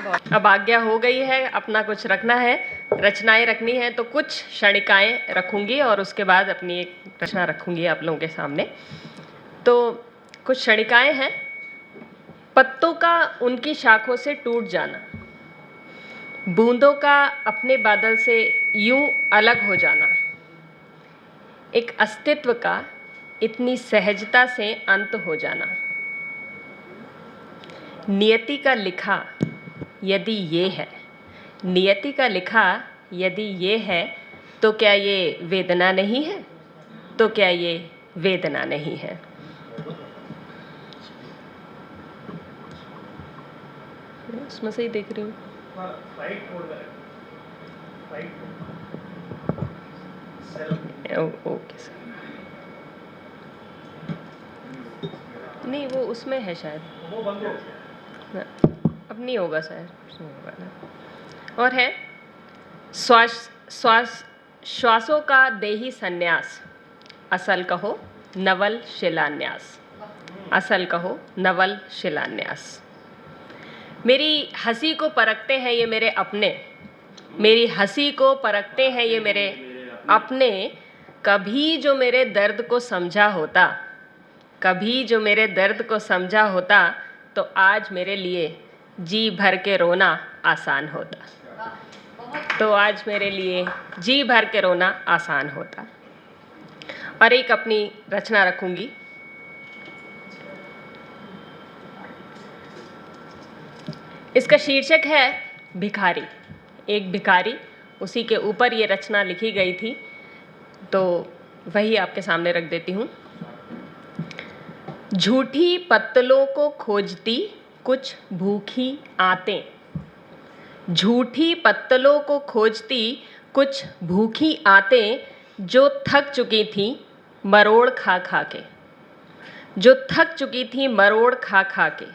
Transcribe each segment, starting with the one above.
अब आज्ञा हो गई है, अपना कुछ रखना है, रचनाएं रखनी है, तो कुछ क्षणिकाएं रखूंगी और उसके बाद अपनी एक रचना रखूंगी आप लोगों के सामने। तो कुछ क्षणिकाएं हैं। पत्तों का उनकी शाखों से टूट जाना, बूंदों का अपने बादल से यूं अलग हो जाना, एक अस्तित्व का इतनी सहजता से अंत हो जाना। नियति का लिखा यदि ये है, नियति का लिखा यदि ये है, तो क्या ये वेदना नहीं है? तो क्या ये वेदना नहीं है? उसमें से ही देख रही हूँ। ओके सर, नहीं वो उसमें है शायद, वो बंद हो गया, अब नहीं होगा शायद। और है श्वासों का देही संन्यास, असल कहो नवल शिलान्यास, असल कहो नवल शिलान्यास। मेरी हंसी को परखते हैं ये मेरे अपने, मेरी हंसी को परखते हैं ये मेरे अपने। कभी जो मेरे दर्द को समझा होता, कभी जो मेरे दर्द को समझा होता, तो आज मेरे लिए जी भर के रोना आसान होता। तो आज मेरे लिए जी भर के रोना आसान होता। और एक अपनी रचना रखूंगी। इसका शीर्षक है भिखारी। एक भिखारी, उसी के ऊपर ये रचना लिखी गई थी, तो वही आपके सामने रख देती हूँ। झूठी पत्तलों को खोजती कुछ भूखी आतें, झूठी पत्तलों को खोजती कुछ भूखी आतें, जो थक चुकी थी मरोड़ खा खा के, जो थक चुकी थी मरोड़ खा खा के।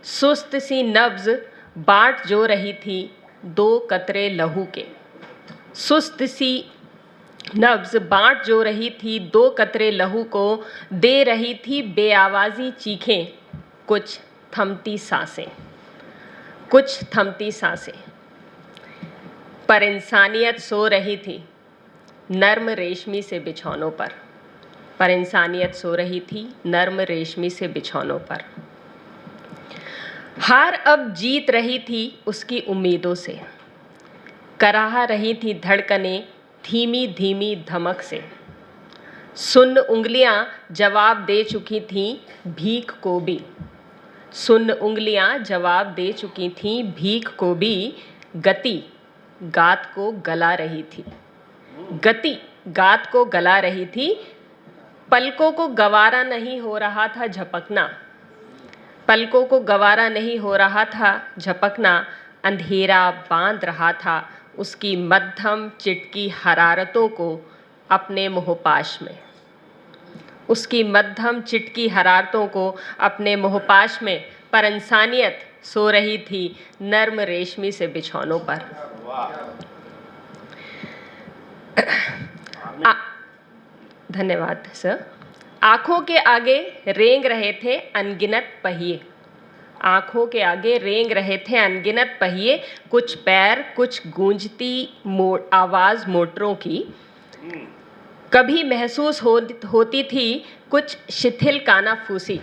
सुस्त सी नब्ज बाट जो रही थी दो कतरे लहू के, सुस्त सी नब्ज बाँट जो रही थी दो कतरे लहू को, दे रही थी बेआवाज़ी चीखें कुछ थमती सांसें, कुछ थमती सांसें। पर इंसानियत सो रही थी नर्म रेशमी से बिछौनों पर, पर इंसानियत सो रही थी नर्म रेशमी से बिछौनों पर। हार अब जीत रही थी उसकी उम्मीदों से, कराह रही थी धड़कनें धीमी धीमी धमक से। सुन्न उंगलियां जवाब दे चुकी थीं भीख को भी, सुन्न उंगलियां जवाब दे चुकी थीं भीख को भी। गति गात को गला रही थी, गति गात को गला रही थी। पलकों को गवारा नहीं हो रहा था झपकना, पलकों को गवारा नहीं हो रहा था झपकना। अंधेरा बांध रहा था उसकी मध्यम चिटकी हरारतों को अपने मोहपाश में, उसकी मध्यम चिटकी हरारतों को अपने मोहपाश में। पर इंसानियत सो रही थी नर्म रेशमी से बिछौनों पर। धन्यवाद सर। आँखों के आगे रेंग रहे थे अनगिनत पहिए, आँखों के आगे रेंग रहे थे अनगिनत पहिए। कुछ पैर, कुछ गूंजती आवाज़ मोटरों की, कभी महसूस होती थी कुछ शिथिल कानाफूसी।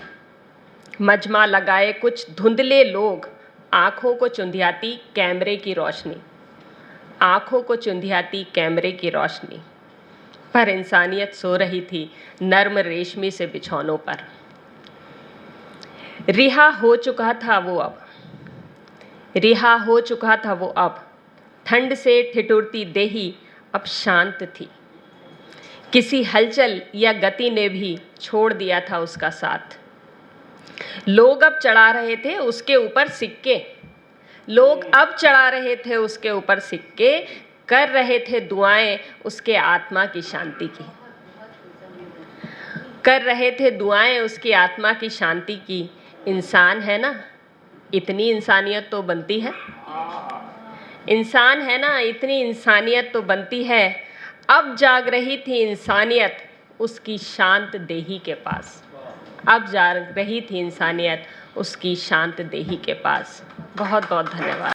मजमा लगाए कुछ धुंधले लोग, आँखों को चुंधियाती कैमरे की रोशनी, आँखों को चुंधियाती कैमरे की रोशनी। पर इंसानियत सो रही थी नर्म रेशमी से बिछौनों पर। रिहा हो चुका था वो अब, रिहा हो चुका था वो अब। ठंड से ठिठुरती देही अब शांत थी, किसी हलचल या गति ने भी छोड़ दिया था उसका साथ। लोग अब चढ़ा रहे थे उसके ऊपर सिक्के, लोग अब चढ़ा रहे थे उसके ऊपर सिक्के, कर रहे थे दुआएं उसके आत्मा की शांति की, कर रहे थे दुआएं उसकी आत्मा की शांति की। इंसान है ना, इतनी इंसानियत तो बनती है, इंसान है ना, इतनी इंसानियत तो बनती है। अब जाग रही थी इंसानियत उसकी शांत देही के पास, अब जाग रही थी इंसानियत उसकी शांत देही के पास। बहुत बहुत धन्यवाद।